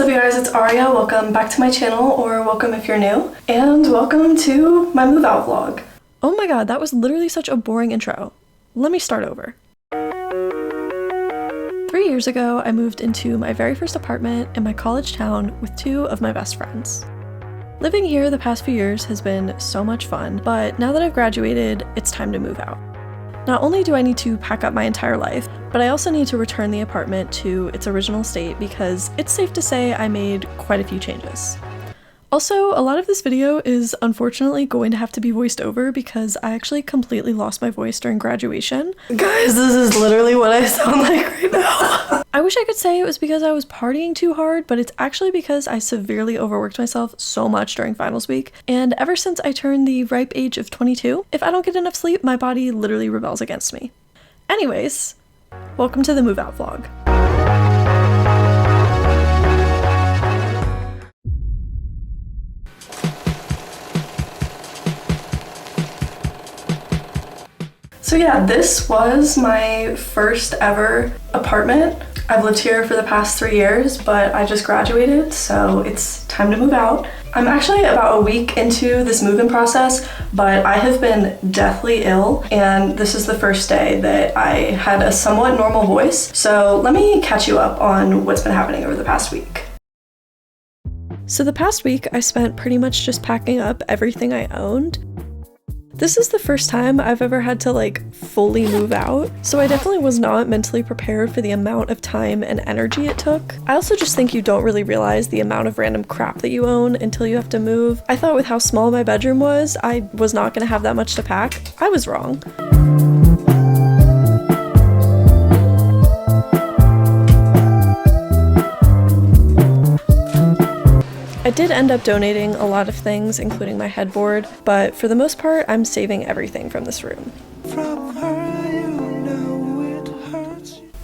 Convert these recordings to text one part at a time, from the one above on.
up you guys, it's Aria. Welcome back to my channel, or welcome if you're new, and welcome to my move out vlog. Oh my god, that was literally such a boring intro. Let me start over. 3 years ago, I moved into my very first apartment in my college town with two of my best friends. Living here the past few years has been so much fun, but now that I've graduated, it's time to move out. Not only do I need to pack up my entire life, but I also need to return the apartment to its original state because it's safe to say I made quite a few changes. Also, a lot of this video is unfortunately going to have to be voiced over because I actually completely lost my voice during graduation. Guys, this is literally what I sound like right now. I wish I could say it was because I was partying too hard, but it's actually because I severely overworked myself so much during finals week, and ever since I turned the ripe age of 22, if I don't get enough sleep, my body literally rebels against me. Anyways, welcome to the move out vlog. So yeah, this was my first ever apartment. I've lived here for the past 3 years, but I just graduated, so it's time to move out. I'm actually about a week into this move-in process, but I have been deathly ill, and this is the first day that I had a somewhat normal voice. So let me catch you up on what's been happening over the past week. So the past week, I spent pretty much just packing up everything I owned. This is the first time I've ever had to fully move out, so I definitely was not mentally prepared for the amount of time and energy it took. I also just think you don't really realize the amount of random crap that you own until you have to move. I thought with how small my bedroom was, I was not gonna have that much to pack. I was wrong. I did end up donating a lot of things, including my headboard, but for the most part, I'm saving everything from this room.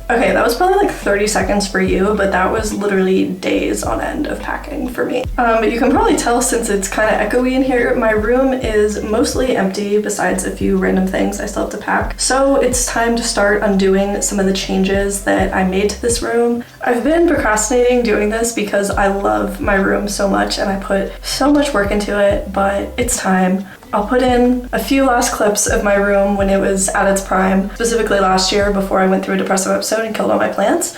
Okay, that was probably 30 seconds for you, but that was literally days on end of packing for me. But you can probably tell since it's kind of echoey in here, my room is mostly empty besides a few random things I still have to pack. So it's time to start undoing some of the changes that I made to this room. I've been procrastinating doing this because I love my room so much and I put so much work into it, but it's time. I'll put in a few last clips of my room when it was at its prime, specifically last year before I went through a depressive episode and killed all my plants.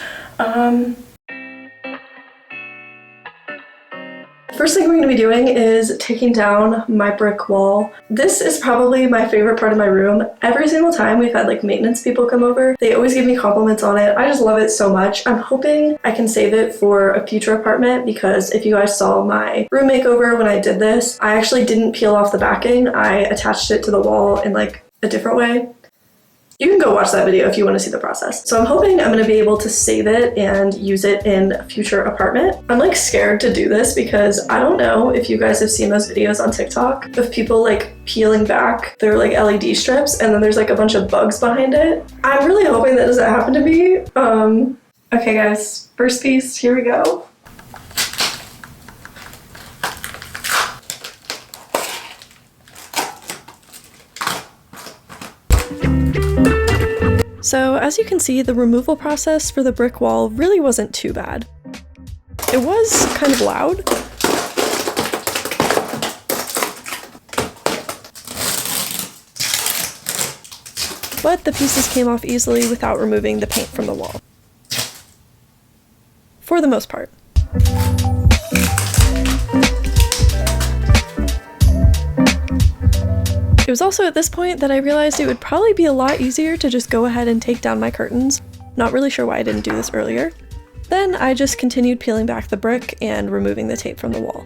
First thing we're going to be doing is taking down my brick wall. This is probably my favorite part of my room. Every single time we've had maintenance people come over, they always give me compliments on it. I just love it so much. I'm hoping I can save it for a future apartment because if you guys saw my room makeover when I did this, I actually didn't peel off the backing. I attached it to the wall in a different way. You can go watch that video if you want to see the process. So I'm hoping I'm going to be able to save it and use it in a future apartment. I'm scared to do this because I don't know if you guys have seen those videos on TikTok of people peeling back their LED strips and then there's a bunch of bugs behind it. I'm really hoping that doesn't happen to me. Okay guys, first piece, here we go. So as you can see, the removal process for the brick wall really wasn't too bad. It was kind of loud, but the pieces came off easily without removing the paint from the wall. For the most part. It was also at this point that I realized it would probably be a lot easier to just go ahead and take down my curtains. Not really sure why I didn't do this earlier. Then I just continued peeling back the brick and removing the tape from the wall.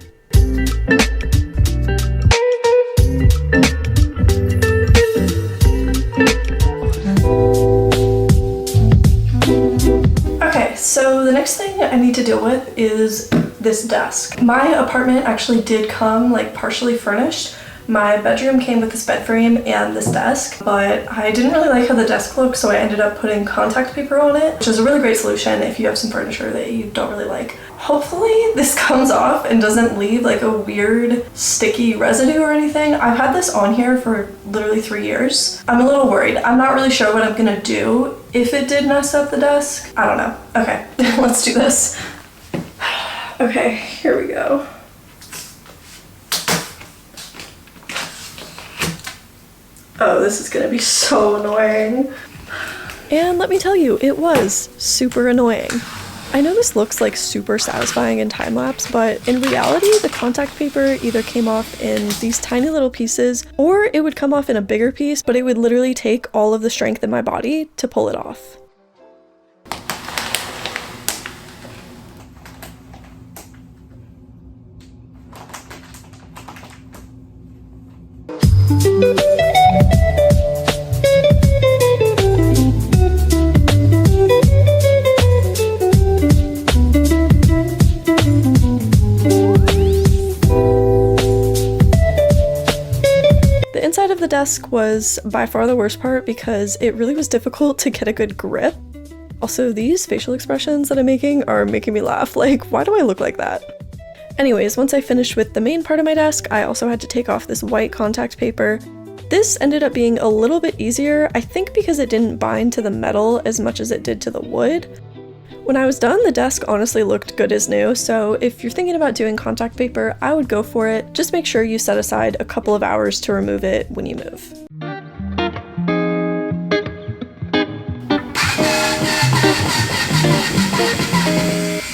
Okay, so the next thing I need to deal with is this desk. My apartment actually did come partially furnished. My bedroom came with this bed frame and this desk, but I didn't really like how the desk looked, so I ended up putting contact paper on it, which is a really great solution if you have some furniture that you don't really like. Hopefully this comes off and doesn't leave a weird sticky residue or anything. I've had this on here for literally 3 years. I'm a little worried. I'm not really sure what I'm gonna do if it did mess up the desk. I don't know. Okay, let's do this. Okay, here we go. Oh, this is gonna be so annoying. And let me tell you, it was super annoying. I know this looks like super satisfying in time-lapse, but in reality, the contact paper either came off in these tiny little pieces, or it would come off in a bigger piece, but it would literally take all of the strength in my body to pull it off. The inside of the desk was by far the worst part because it really was difficult to get a good grip. Also, these facial expressions that I'm making are making me laugh. Like, why do I look like that? Anyways, once I finished with the main part of my desk, I also had to take off this white contact paper. This ended up being a little bit easier, I think because it didn't bind to the metal as much as it did to the wood. When I was done, the desk honestly looked good as new, so if you're thinking about doing contact paper, I would go for it. Just make sure you set aside a couple of hours to remove it when you move.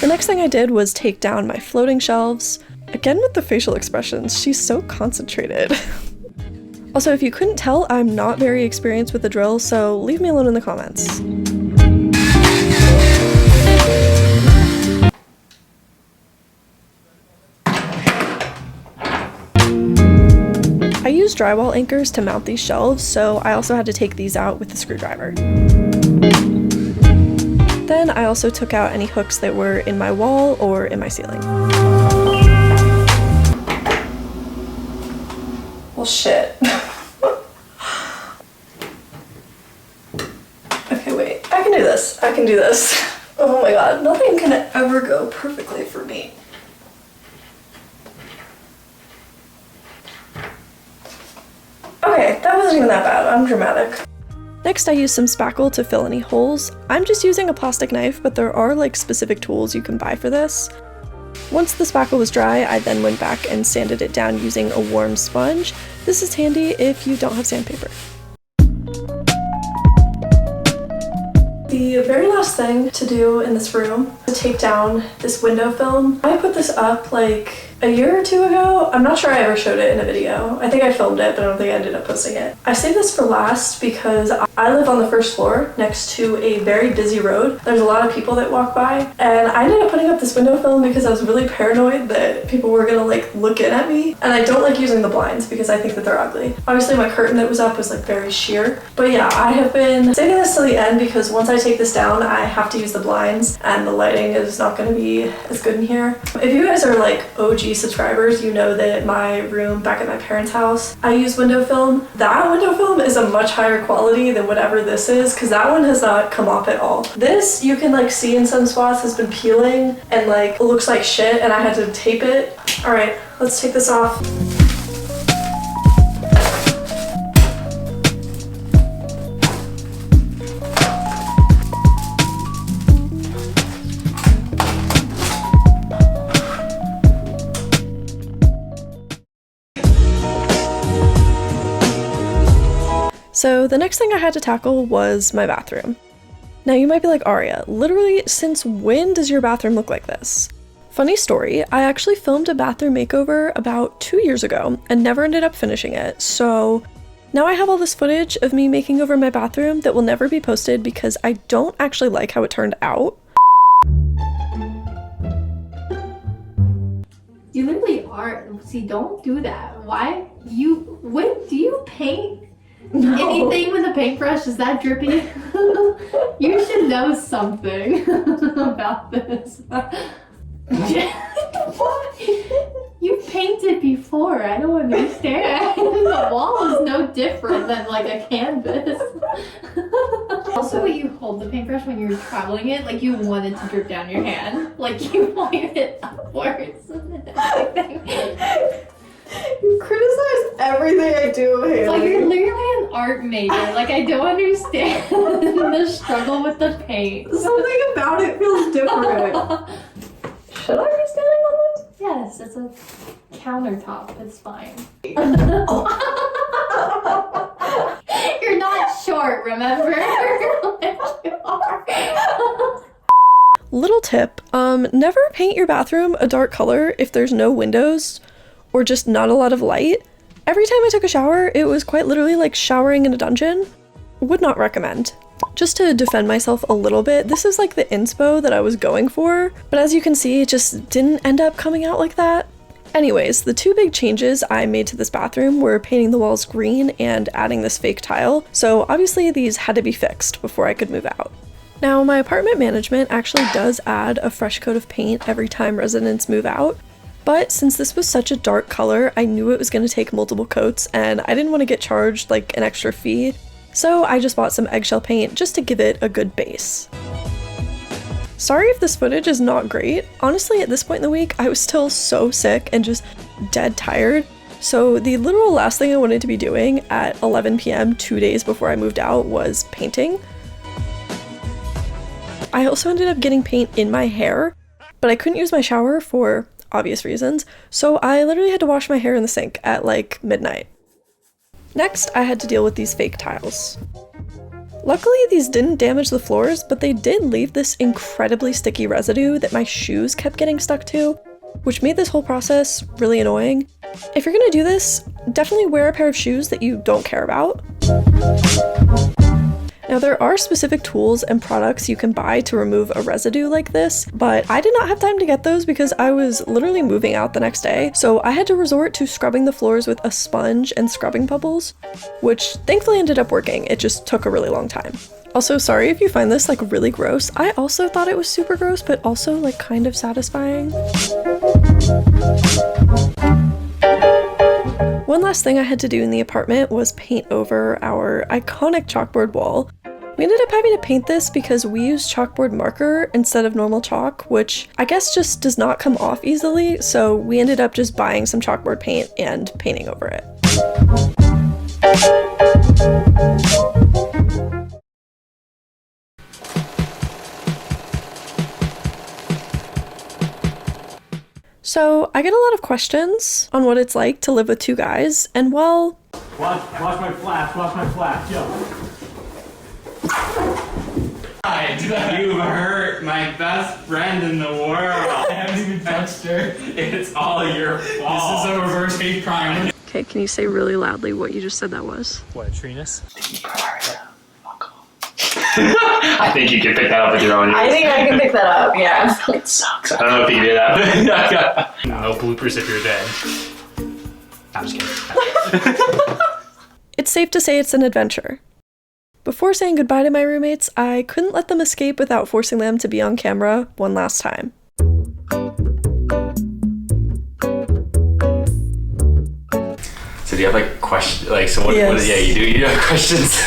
The next thing I did was take down my floating shelves. Again with the facial expressions, she's so concentrated. Also, if you couldn't tell, I'm not very experienced with the drill, so leave me alone in the comments. I used drywall anchors to mount these shelves, so I also had to take these out with the screwdriver. Then I also took out any hooks that were in my wall or in my ceiling. Well, shit. Okay, wait. I can do this. I can do this. Oh my god, nothing can ever go perfectly for me. Okay, that wasn't even that bad. I'm dramatic. Next, I used some spackle to fill any holes. I'm just using a plastic knife, but there are like specific tools you can buy for this. Once the spackle was dry, I then went back and sanded it down using a warm sponge. This is handy if you don't have sandpaper. The very last thing to do in this room is to take down this window film. I put this up like a year or two ago. I'm not sure I ever showed it in a video. I think I filmed it, but I don't think I ended up posting it. I saved this for last because I live on the first floor next to a very busy road. There's a lot of people that walk by, and I ended up putting up this window film because I was really paranoid that people were gonna like look in at me. And I don't like using the blinds because I think that they're ugly. Obviously my curtain that was up was like very sheer. But yeah, I have been saving this till the end because once I take this down, I have to use the blinds and the lighting is not gonna be as good in here. If you guys are like OG subscribers, you know that my room back at my parents' house, I use window film. That window film is a much higher quality than whatever this is because that one has not come off at all. This, you can like see in some spots, has been peeling and like it looks like shit and I had to tape it. All right, let's take this off. So the next thing I had to tackle was my bathroom. Now you might be like, Aria, literally since when does your bathroom look like this? Funny story, I actually filmed a bathroom makeover about 2 years ago and never ended up finishing it, so now I have all this footage of me making over my bathroom that will never be posted because I don't actually like how it turned out. You literally are. See, don't do that. Why? When do you paint? No. Anything with a paintbrush, is that drippy? You should know something about this. What? You've painted before, I don't understand. The wall is no different than like a canvas. Also, you hold the paintbrush when you're traveling it, like you want it to drip down your hand. Like you point it upwards and everything. You criticize everything I do, Haley. Like you're literally an art major. Like I don't understand the struggle with the paint. Something about it feels different. Should I be standing Yes, it's a countertop. It's fine. You're not short, remember? You are. Little tip, never paint your bathroom a dark color if there's no windows or just not a lot of light. Every time I took a shower, it was quite literally like showering in a dungeon. Would not recommend. Just to defend myself a little bit, this is like the inspo that I was going for, but as you can see, it just didn't end up coming out like that. Anyways, the two big changes I made to this bathroom were painting the walls green and adding this fake tile, so obviously these had to be fixed before I could move out. Now, my apartment management actually does add a fresh coat of paint every time residents move out, but since this was such a dark color, I knew it was going to take multiple coats and I didn't want to get charged like an extra fee, so I just bought some eggshell paint just to give it a good base. Sorry if this footage is not great. Honestly, at this point in the week, I was still so sick and just dead tired, so the literal last thing I wanted to be doing at 11 p.m. 2 days before I moved out was painting. I also ended up getting paint in my hair, but I couldn't use my shower for obvious reasons, so I literally had to wash my hair in the sink at like midnight. Next, I had to deal with these fake tiles. Luckily, these didn't damage the floors, but they did leave this incredibly sticky residue that my shoes kept getting stuck to, which made this whole process really annoying. If you're gonna do this, definitely wear a pair of shoes that you don't care about. Now, there are specific tools and products you can buy to remove a residue like this, but I did not have time to get those because I was literally moving out the next day, so I had to resort to scrubbing the floors with a sponge and scrubbing bubbles, which thankfully ended up working. It just took a really long time. Also, sorry if you find this like really gross. I also thought it was super gross, but also like kind of satisfying. One last thing I had to do in the apartment was paint over our iconic chalkboard wall. We ended up having to paint this because we used chalkboard marker instead of normal chalk, which I guess just does not come off easily, so we ended up just buying some chalkboard paint and painting over it. So I get a lot of questions on what it's like to live with two guys, and well... Watch my flash, yo. You've hurt my best friend in the world. I haven't even touched her. It's all your fault. This is a reverse hate crime. Okay, can you say really loudly what you just said that was? What, Trinus? I think you can pick that up with your own ears. I think I can pick that up, yeah. It sucks. I don't know if you can do that. No bloopers if you're dead. I'm just kidding. It's safe to say it's an adventure. Before saying goodbye to my roommates, I couldn't let them escape without forcing them to be on camera one last time. So do you have like questions? Like, so what, Yes. what? Yeah, you have questions.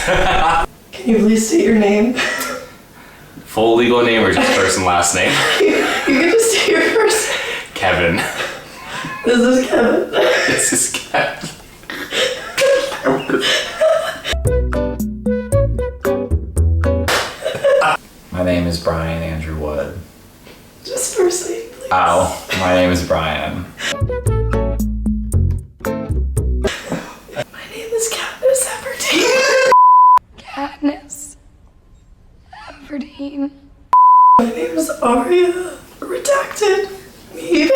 Can you please state your name? Full legal name or just first and last name? You can just state your first name. Kevin. This is Kevin. This is Kevin. My name is Brian Andrew Wood. Just first name, please. Ow, my name is Brian. My name is Katniss Everdeen. Katniss Everdeen. My name is Aria. Redacted. Mead.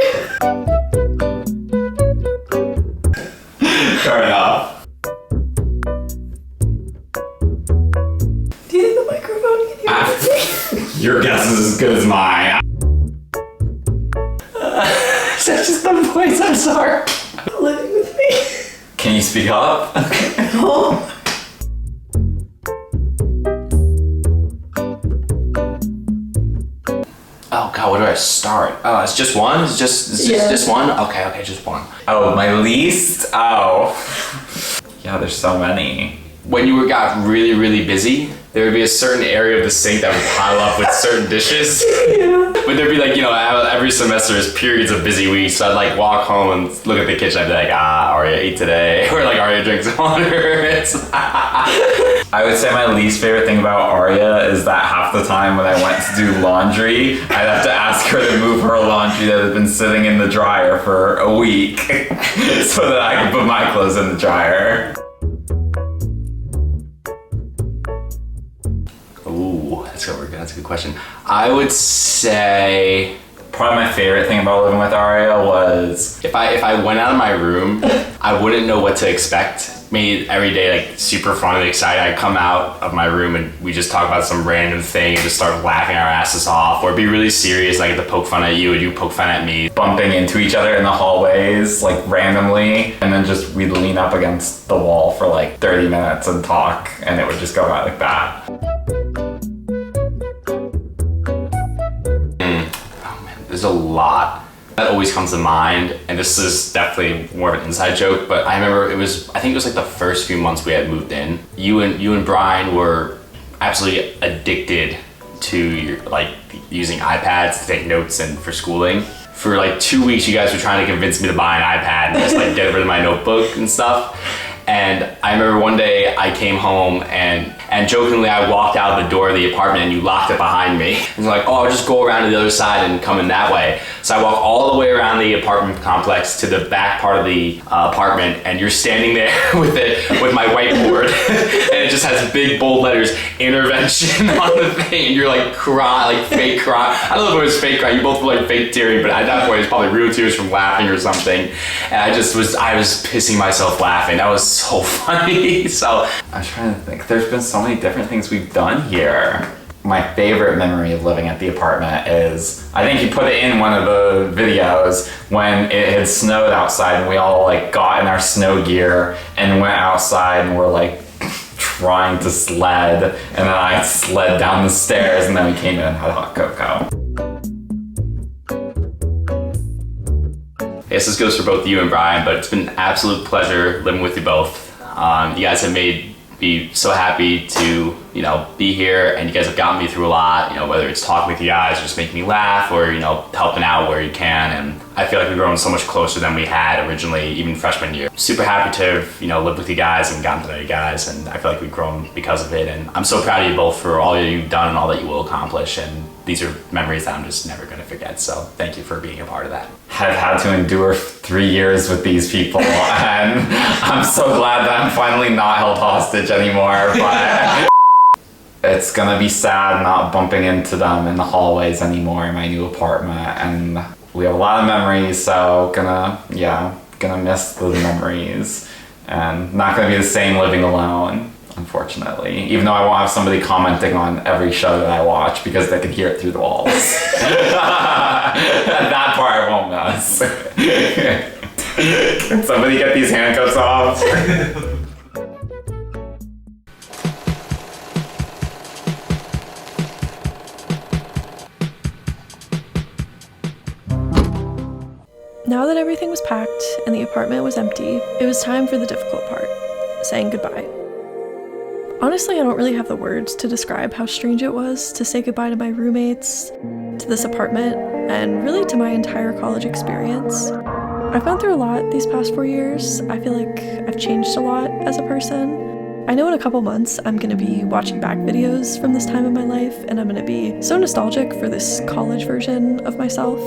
Turn it off. Do you think the microphone can hear me? Your guess is as good as mine. That's just the voice, I'm sorry. Living with me. Can you speak up? Oh. Oh God, where do I start? Oh, it's just one? It's just Yeah. just one? Okay, just one. Oh, my least? Oh. Yeah, there's so many. When you got really, really busy, there would be a certain area of the sink that would pile up with certain dishes. Yeah. But there'd be like, you know, every semester is periods of busy weeks. So I'd like walk home and look at the kitchen. I'd be like, Aria ate today. Or like, Aria drinks water. I I would say my least favorite thing about Aria is that half the time when I went to do laundry, I'd have to ask her to move her laundry that had been sitting in the dryer for a week so that I could put my clothes in the dryer. Ooh, that's a good question. I would say Probably my favorite thing about living with Aria was if I went out of my room, I wouldn't know what to expect. Made every day like super fun and exciting. I'd come out of my room and we just talk about some random thing and just start laughing our asses off, or be really serious and I get to poke fun at you and you poke fun at me. bumping into each other in the hallways, like randomly, and then just we'd lean up against the wall for like 30 minutes and talk, and it would just go out like that. There's a lot that always comes to mind, and this is definitely more of an inside joke, but I remember I think it was like the first few months we had moved in. You and Brian were absolutely addicted to like using iPads to take notes and for schooling. For like 2 weeks, you guys were trying to convince me to buy an iPad and just like get rid of my notebook and stuff. And I remember one day I came home and jokingly I walked out the door of the apartment and you locked it behind me. And you're like, oh, I'll just go around to the other side and come in that way. So I walk all the way around the apartment complex to the back part of the apartment, and you're standing there with my whiteboard and it just has big bold letters, intervention on the thing, and you're like crying, like fake crying. I don't know if it was fake crying, you both were like fake tearing, but at that point it was probably real tears from laughing or something. And I was pissing myself laughing. That was so funny. So I'm trying to think. There's been so many different things we've done here. My favorite memory of living at the apartment is, I think you put it in one of the videos, when it had snowed outside and we all like got in our snow gear and went outside and were like trying to sled, and then I sled down the stairs and then we came in and had hot cocoa. I guess this goes for both you and Brian, but it's been an absolute pleasure living with you both. You guys have made me so happy to, be here, and you guys have gotten me through a lot, whether it's talking with you guys or just making me laugh, or, helping out where you can. And I feel like we've grown so much closer than we had originally, even freshman year. Super happy to have, lived with you guys and gotten to know you guys, and I feel like we've grown because of it. And I'm so proud of you both for all that you've done and all that you will accomplish. And these are memories that I'm just never going to forget. So thank you for being a part of that. I've had to endure 3 years with these people, and I'm so glad that I'm finally not held hostage anymore, but it's gonna be sad not bumping into them in the hallways anymore in my new apartment, and we have a lot of memories, so gonna miss those memories, and not gonna be the same living alone, unfortunately, even though I won't have somebody commenting on every show that I watch because they can hear it through the walls. That part I won't miss. Can somebody get these handcuffs off? Now that everything was packed and the apartment was empty, it was time for the difficult part, saying goodbye. Honestly, I don't really have the words to describe how strange it was to say goodbye to my roommates, to this apartment, and really to my entire college experience. I've gone through a lot these past 4 years. I feel like I've changed a lot as a person. I know in a couple months I'm gonna be watching back videos from this time in my life, and I'm gonna be so nostalgic for this college version of myself.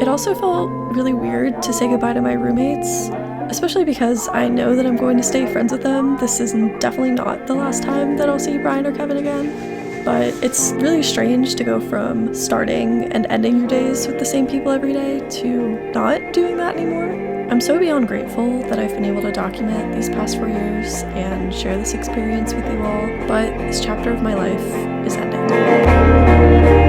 It also felt really weird to say goodbye to my roommates, especially because I know that I'm going to stay friends with them. This is definitely not the last time that I'll see Brian or Kevin again. But it's really strange to go from starting and ending your days with the same people every day to not doing that anymore. I'm so beyond grateful that I've been able to document these past 4 years and share this experience with you all, but this chapter of my life is ending.